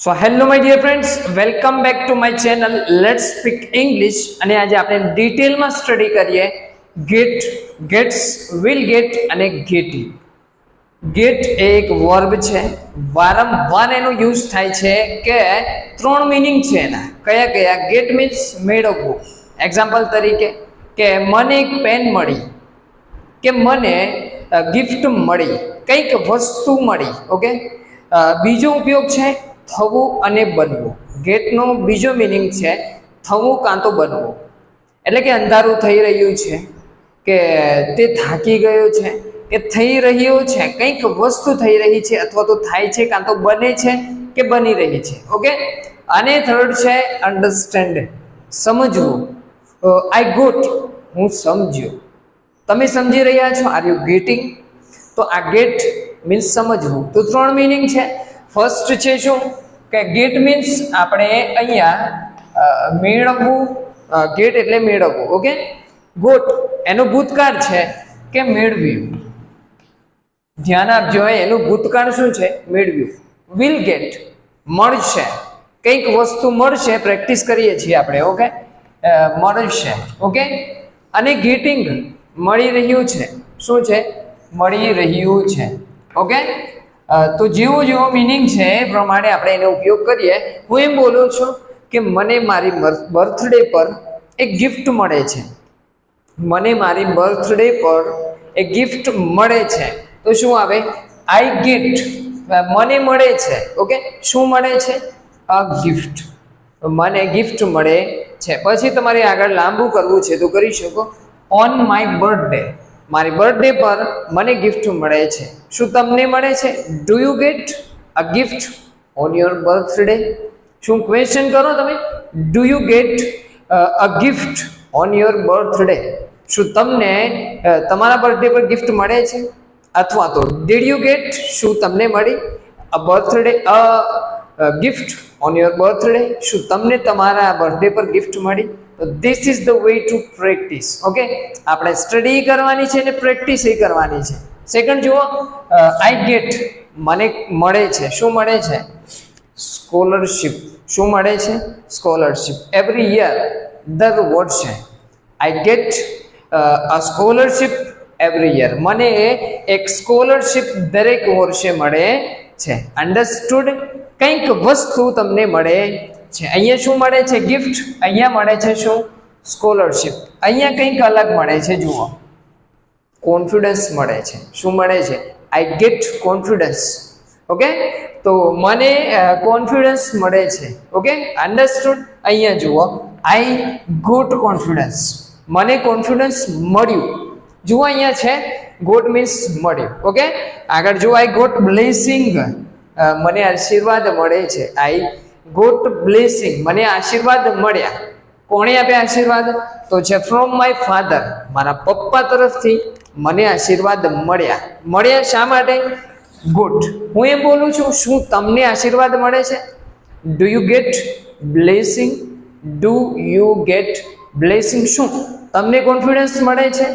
So hello my dear friends, welcome back to my channel Let's Speak English. અને આજે આપણે ડિટેલમાં study કરીએ get, gets, will get અને getting. Get એ એક વર્બ છે, વારંવાર એનો યુઝ થાય છે કે ત્રણ મીનિંગ છે એના. કયા કયા? get means મેળવવું. એક્ઝામ્પલ તરીકે કે મને એક પેન મળી, કે મને ગિફ્ટ મળી, કંઈક વસ્તુ મળી. ઓકે, બીજો ઉપયોગ છે થવું અને બનવું. ગેટનો બીજો મિનિંગ છે થવું કાં તો બનવું. એટલે કે અંધારું થઈ રહ્યું છે, કે તે થાકી ગયો છે, કે થઈ રહ્યો છે, કંઈક વસ્તુ થઈ રહી છે અથવા તો થાય છે, કાં તો બને છે કે બની રહી છે. ઓકે, અને થર્ડ છે અન્ડરસ્ટેન્ડ, સમજવું. આઈ ગોટ, હું સમજ્યો. તમે સમજી રહ્યા છો? Are you gating? તો આ ગેટ મીન્સ સમજવું. તો ત્રણ મિનિંગ છે. ફર્સ્ટ છે શું કે ગેટ મીન્સ આપણે અહીંયા મેળવવું. ગેટ એટલે મેળવવું. ઓકે, ગોટ એનો ભૂતકાળ છે કે મેળવ્યું. ધ્યાન આપજો, એનું ભૂતકાળ શું છે? મેળવ્યું. વિલ ગેટ મળશે, કંઈક વસ્તુ મળશે, પ્રેક્ટિસ કરીએ છીએ આપણે. ઓકે, મળશે. ઓકે, અને ગેટિંગ મળી રહ્યું છે. શું છે? મળી રહ્યું છે. ઓકે, તો જેવો જેવો મિનિંગ છે એ પ્રમાણે આપણે એનો ઉપયોગ કરીએ. હું એમ બોલું છું કે મને મારી બર્થડે પર એક ગિફ્ટ મળે છે. મને મારી બર્થડે પર એક ગિફ્ટ મળે છે. તો શું આવે? I get. મને મળે છે. ઓકે, શું મળે છે? અ ગિફ્ટ. મને ગિફ્ટ મળે છે. પછી તમારે આગળ લાંબુ કરવું છે તો કરી શકો. ઓન માય બર્થડે, મારી બર્થડે પર મને ગિફ્ટ મળે છે. શું તમને મળે છે? Do you get a gift on your birthday? શું ક્વેશ્ચન કરો તમે? Do you get a gift on your birthday? શું તમને તમારા બર્થડે પર ગિફ્ટ મળે છે? અથવા તો ડીડ યુ ગેટ, શું તમને મળી અ birthday a gift on your birthday? શું તમને તમારા બર્થડે પર ગિફ્ટ મળી? તો this is the way to practice. Okay, આપણે સ્ટડી કરવાની છે અને પ્રેક્ટિસ એ કરવાની છે. સેકન્ડ જુઓ, આઈ ગેટ, મને મળે છે. શું મળે છે? સ્કોલરશિપ. શું મળે છે? સ્કોલરશિપ. એવરી યર, દર વર્ષે. આઈ ગેટ અ સ્કોલરશિપ એવરી યર. મને એક સ્કોલરશિપ દરેક વર્ષે મળે છે. અન્ડરસ્ટુડ? કંઈક વસ્તુ તમને મળે છે. અહીંયા શું મળે છે? ગિફ્ટ. અહીંયા મળે છે શું? સ્કોલરશિપ. અહીંયા કંઈક અલગ મળે છે. જુઓ, કોન્ફિડન્સ મળે છે. શું મળે છે? I get confidence. ઓકે, તો મને કોન્ફિડન્સ મળે છે. Okay, understood? અહીંયા જુઓ, આઈ ગોટ કોન્ફિડન્સ, મને કોન્ફિડન્સ મળ્યું. જુઓ અહીંયા છે ગોટ મીન્સ મળ્યું. ઓકે, આગળ જુઓ, આઈ ગોટ બ્લેસિંગ, મને આશીર્વાદ મળે છે. આઈ ગોટ બ્લેસિંગ, મને આશીર્વાદ મળ્યા. કોણે આપ્યા આશીર્વાદ? તો છે ફ્રોમ માય ફાધર, મારા પપ્પા તરફથી મને આશીર્વાદ મળ્યા. મળ્યા શા માટે? ગુડ. હું એમ બોલું છું, શું તમને આશીર્વાદ મળે છે? Do you gate blessing? Do you gate blessing? શું તમને કોન્ફિડન્સ મળે છે?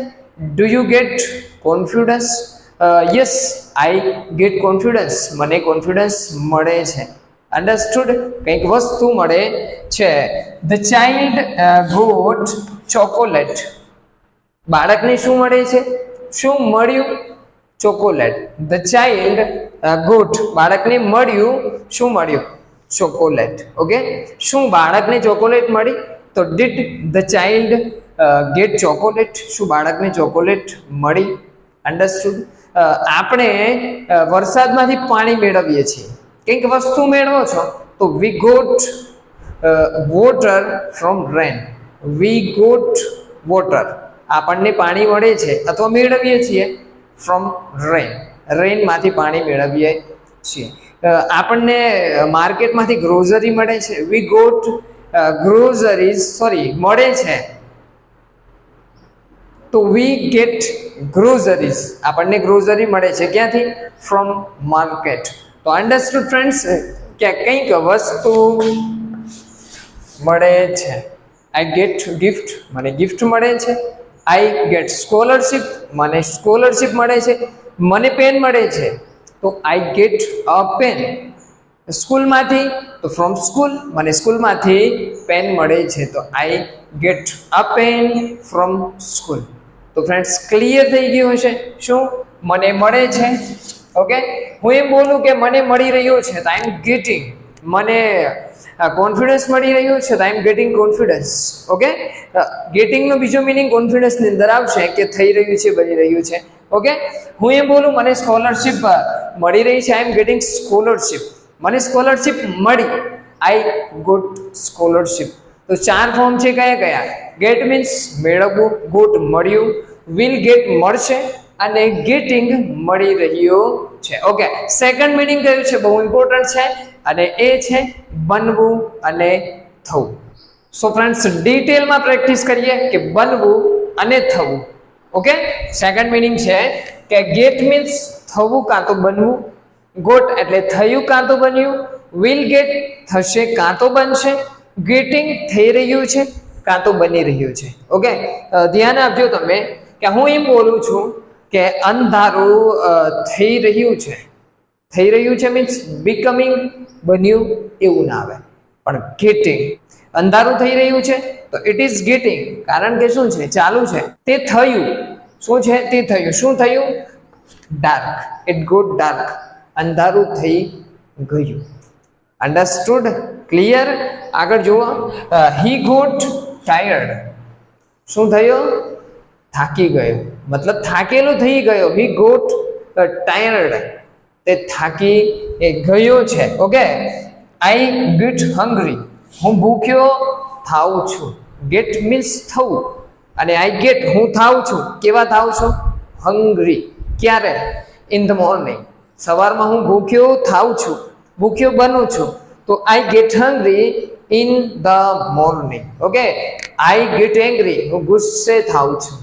Do you gate confidence? Yes, I get confidence, મને કોન્ફિડન્સ મળે છે. અન્ડરસ્ટુડ? કંઈક વસ્તુ મળે છે. ધ ચાઇલ્ડ ગોટ ચોકોલેટ, બાળકને શું મળે છે? શું મળ્યું? ચોકોલેટ. ધ ચાઇલ્ડ ગોટ, બાળકને મળ્યું. શું મળ્યું? ચોકોલેટ. ઓકે, શું બાળકને ચોકોલેટ મળી? તો ડીડ ધ ચાઇલ્ડ ગેટ ચોકોલેટ? શું બાળકને ચોકોલેટ મળી? અન્ડરસ્ટુડ? આપણે વરસાદમાંથી પાણી મેળવીએ છીએ. કંઈક વસ્તુ મેળવો છો તો we got water from rain. We got water, આપણને પાણી મળે છે અથવા મેળવીએ છીએ ફ્રોમ રેન. રેનમાંથી પાણી મેળવીએ છીએ. આપણને માર્કેટમાંથી ગ્રોસરી મળે છે. વી ગોટ ગ્રોસરીઝ, સોરી, મળે છે તો વી ગેટ ગ્રોસરીઝ, આપણને ગ્રોસરી મળે છે. ક્યાંથી? From market. તો અન્ડરસ્ટુડ ફ્રેન્ડ્સ, કે કંઈક વસ્તુ મળે છે. આઈ ગેટ ગિફ્ટ, મને ગિફ્ટ મળે છે. આઈ ગેટ સ્કોલરશિપ, મને સ્કોલરશિપ મળે છે. મને પેન મળે છે તો આઈ ગેટ અ પેન. સ્કૂલમાંથી તો ફ્રોમ સ્કૂલ, મને સ્કૂલમાંથી પેન મળે છે તો I get a pen from school. તો ફ્રેન્ડ્સ ક્લિયર થઈ ગયું હશે શું મને મળે છે. ઓકે, હું એમ બોલું કે મને મળી રહ્યું છે તો આઈ એમ ગેટિંગ, મને કોન્ફિડન્સ મળી રહ્યું છે તો આઈ એમ ગેટિંગ કોન્ફિડન્સ. ઓકે, ગેટિંગનો બીજો મિનિંગ કોન્ફિડન્સની અંદર આવશે કે થઈ રહ્યું છે, બની રહ્યું છે. ઓકે, હું એમ બોલું મને સ્કોલરશિપ મળી રહી છે, આઈ એમ ગેટિંગ સ્કોલરશિપ, મને સ્કોલરશિપ મળી, આઈ ગોટ સ્કોલરશિપ. તો ચાર ફોર્મ છે કયા કયા? ગેટ મીન્સ મેળવવું, ગોટ મળ્યું, વિલ ગેટ મળશે અને ગેટિંગ મળી રહ્યું છે. ઓકે, સેકન્ડ મીનિંગ કયું છે? બહુ ઇમ્પોર્ટન્ટ છે અને એ છે બનવું અને થવું. સો ફ્રેન્ડ્સ ડિટેલમાં પ્રેક્ટિસ કરીએ કે બનવું અને થવું. ઓકે, સેકન્ડ મીનિંગ છે કે ગેટ મીન્સ થવું કાં તો બનવું, ગોટ એટલે થયું કાં તો બન્યું, વિલ ગેટ થશે કાં તો બનશે, ગેટિંગ થઈ રહ્યું છે કાં તો બની રહ્યું છે. ઓકે, ધ્યાન આપજો તમે કે હું એમ બોલું છું કે અંધારું થઈ રહ્યું છે, થઈ રહ્યું છે મીન્સ બીકમિંગ, બન્યું એવું ના આવે, પણ ગેટિંગ અંધારું થઈ રહ્યું છે તો ઇટ ઇઝ ગેટિંગ, કારણ કે શું છે? ચાલુ છે. તે થયું, શું છે? તે થયું. શું થયું? ડાર્ક, ઇટ ગોટ ડાર્ક, અંધારું થઈ ગયું. અન્ડરસ્ટુડ? ક્લિયર? આગળ જુઓ, હી ગોટ ટાયર્ડ, શું થયું? થાકી ગયો, મતલબ થાકેલો થઈ ગયો. હી ગોટ ટાયર્ડ, તે થાકી ગયો છે. ઓકે, આઈ ગેટ હંગ્રી, હું ભૂખ્યો થાઉં છું. ગેટ મીન્સ થવું અને આઈ ગેટ હું થાઉં છું. કેવા થાઉં છું? હંગ્રી. ક્યારે? ઇન ધ મોર્નિંગ, સવારમાં હું ભૂખ્યો થાઉં છું, ભૂખ્યો બનું છું. તો I gate hungry in the morning. Okay, I get angry, હું ગુસ્સે થાઉં છું.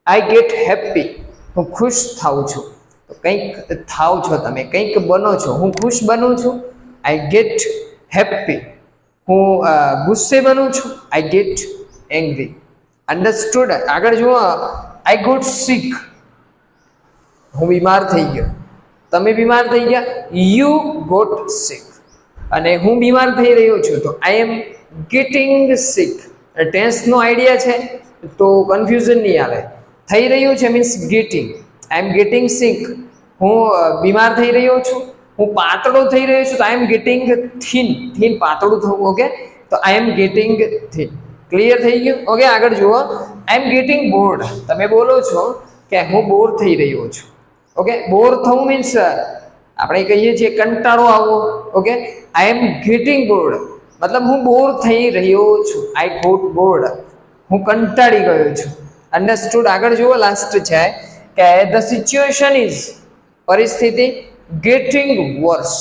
આઈ ગેટ હેપી, હું ખુશ થાઉં છું. તો કંઈક થાવ છો તમે, કંઈક બનો છો. હું ખુશ બનું છું, આઈ ગેટ હેપી. હું ગુસ્સે બનું છું, આઈ ગેટ એંગ્રી. અન્ડરસ્ટુડ? આગળ જુઓ, આઈ ગોટ સિક, હું બીમાર થઈ ગયો. તમે બીમાર થઈ ગયા, યુ ગોટ સિક. અને હું બીમાર થઈ રહ્યો છું તો આઈ એમ ગેટિંગ સિક. ટેન્સનો આઈડિયા છે તો કન્ફ્યુઝન નહીં આવે. થઈ રહ્યું છે means getting, I am getting sick, હું બીમાર થઈ રહ્યો છું. હું પાતળો થઈ રહ્યો છું તો આઈ એમ ગેટિંગ થીન, થીન પાતળું થવું. ઓકે, તો આઈ એમ ગેટિંગ થીન. ક્લિયર થઈ ગયું? ઓકે, આગળ જુઓ, આઈ એમ ગેટિંગ બોર્ડ, તમે બોલો છો કે હું બોર થઈ રહ્યો છું. ઓકે, બોર થવું મીન્સ આપણે કહીએ છીએ કંટાળો આવવો. Okay, I am getting board, મતલબ હું બોર થઈ રહ્યો છું. આઈ ગોટ બોર્ડ, હું કંટાળી ગયો છું. અન્ડરસ્ટુડ? આગળ જુઓ, લાસ્ટ છે કે ધ સિચ્યુએશન ઇઝ, પરિસ્થિતિ ગેટિંગ વર્સ,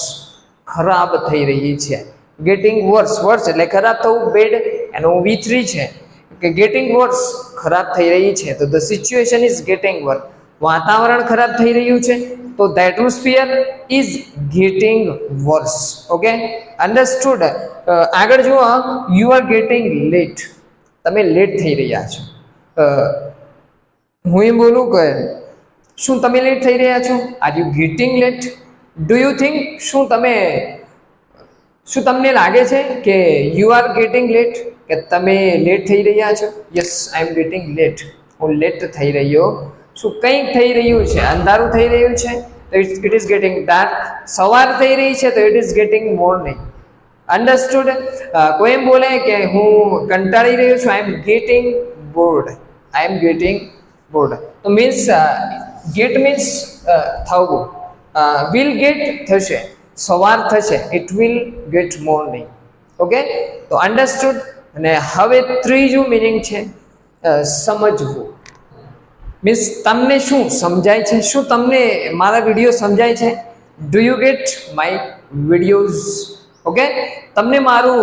ખરાબ થઈ રહી છે. ગેટિંગ વર્સ, વર્સ એટલે ખરાબ થવું, બેડ, એનો V3 છે કે ગેટિંગ વર્સ, ખરાબ થઈ રહી છે. તો the situation is getting worse, વાતાવરણ ખરાબ થઈ રહ્યું છે તો the atmosphere is getting worse. Okay, understood? આગળ જુઓ, યુ આર ગેટિંગ લેટ, તમે લેટ થઈ રહ્યા છો. હું એમ બોલું કે શું તમે લેટ થઈ રહ્યા છો? Are you getting late? Do you think, શું તમને લાગે છે કે યુ આર ગેટિંગ લેટ, કે તમે લેટ થઈ રહ્યા છો? Yes, I am getting late, હું લેટ થઈ રહ્યો. શું કંઈક થઈ રહ્યું છે? અંધારું થઈ રહ્યું છે તો ઇટ ઇઝ ગેટિંગ ડાર્ક. સવાર થઈ રહી છે તો it is getting morning. Understood? કોઈ એમ બોલે કે હું કંટાળી રહ્યો છું, I am getting bored, I am getting bored. તો મીન્સ ગેટ મીન્સ થવું, વિલ ગેટ થશે, સવાર થશે, it will get morning. Okay, તો અન્ડરસ્ટુડ? અને હવે ત્રીજું મિનિંગ છે સમજવું. મીન્સ તમને શું સમજાય છે? શું તમને મારા વિડીયો સમજાય છે? Do you gate my videos? Okay, તમને મારું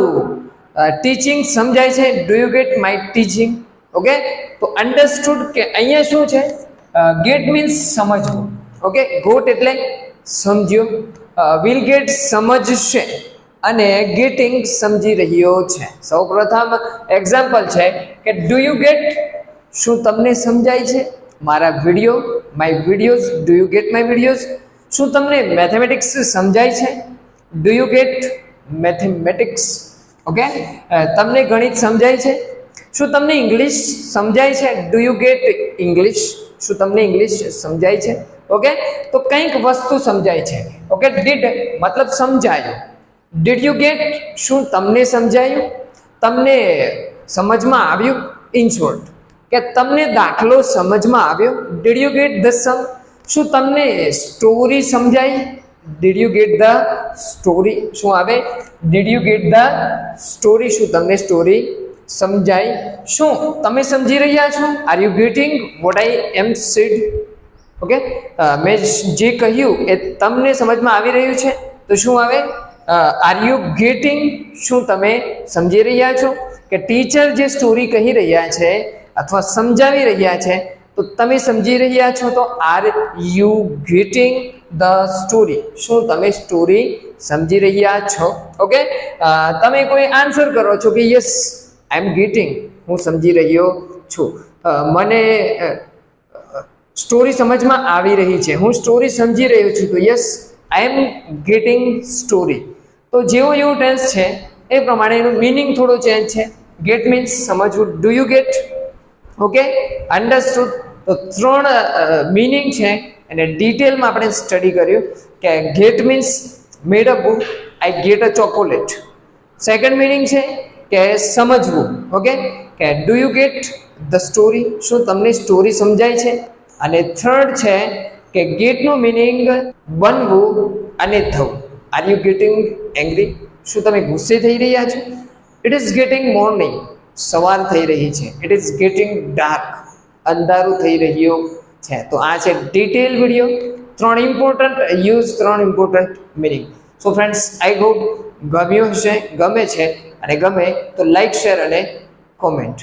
ટીચિંગ સમજાય છે? Do you gate my teaching? Okay, તો અન્ડરસ્ટુડ કે અહીંયા શું છે? ગેટ મીન્સ સમજવું. ઓકે, ગોટ એટલે સમજ્યો, વિલ ગેટ સમજશે અને ગેટિંગ સમજી રહ્યો છે. સૌ પ્રથમ એક્ઝામ્પલ છે કે ડુ યુ ગેટ, શું તમને સમજાય છે મારા video? My videos, do you gate my videos? શું તમને મેથેમેટિક્સ સમજાય છે? Do you gate mathematics? Okay, તમને ગણિત સમજાય છે? શું તમને ઇંગ્લિશ સમજાય છે? Do you gate English? શું તમને ઇંગ્લિશ સમજાય છે? ઓકે, તો કંઈક વસ્તુ સમજાય છે. ઓકે, ડીડ મતલબ સમજાયું. Did you gate? શું તમને સમજાયું? તમને સમજમાં આવ્યું? ઇન શોર્ટ, કે તમને દાખલો સમજમાં આવ્યો? Did you get the sum? શું તમને સ્ટોરી સમજાઈ? Did you get the story? શું આવે? Did you get the story? શું તમને સ્ટોરી સમજાઈ? શું તમે સમજી રહ્યા છો? Are you getting what I am said? Okay, મેં જે કહ્યું એ તમને સમજમાં આવી રહ્યું છે? તો શું આવે? R you gating? શું તમે સમજી રહ્યા છો? કે ટીચર જે સ્ટોરી કહી રહ્યા છે અથવા સમજાવી રહ્યા છે તો તમે સમજી રહ્યા છો, તો R you gating the story? શું તમે સ્ટોરી સમજી રહ્યા છો? ઓકે, તમે કોઈ આન્સર કરો છો કે યસ આઈ એમ ગેટિંગ, હું સમજી રહ્યો છું, મને સ્ટોરી સમજમાં આવી રહી છે, હું સ્ટોરી સમજી રહ્યો છું, તો yes I am gating story. તો જેવો એવું ટેન્સ છે એ પ્રમાણે એનું મિનિંગ થોડો ચેન્જ છે. ગેટ મીન્સ સમજવું. Do you gate? Okay, understood. તો 3 મિનિંગ છે અને ડિટેલમાં આપણે સ્ટડી કર્યું કે get means made a book, I get a chocolate. Second meaning છે કે સમજવું. ઓકે, કે do you get the story? શું તમને સ્ટોરી સમજાય છે? અને થર્ડ છે કે ગેટનો મિનિંગ બનવું અને થવું. R you gating angry? શું તમે ગુસ્સે થઈ રહ્યા છો? ઇટ ઇઝ ગેટિંગ મોર્નિંગ, સવાર થઈ રહી છે. ઇટ ઇઝ ગેટિંગ ડાર્ક, અંધારું થઈ રહ્યું છે. તો આ છે detail video. 3 important use, 3 important meaning. So friends, I hope ગમ્યું હશે. ગમે છે અને ગમે તો લાઈક, શેર અને કોમેન્ટ.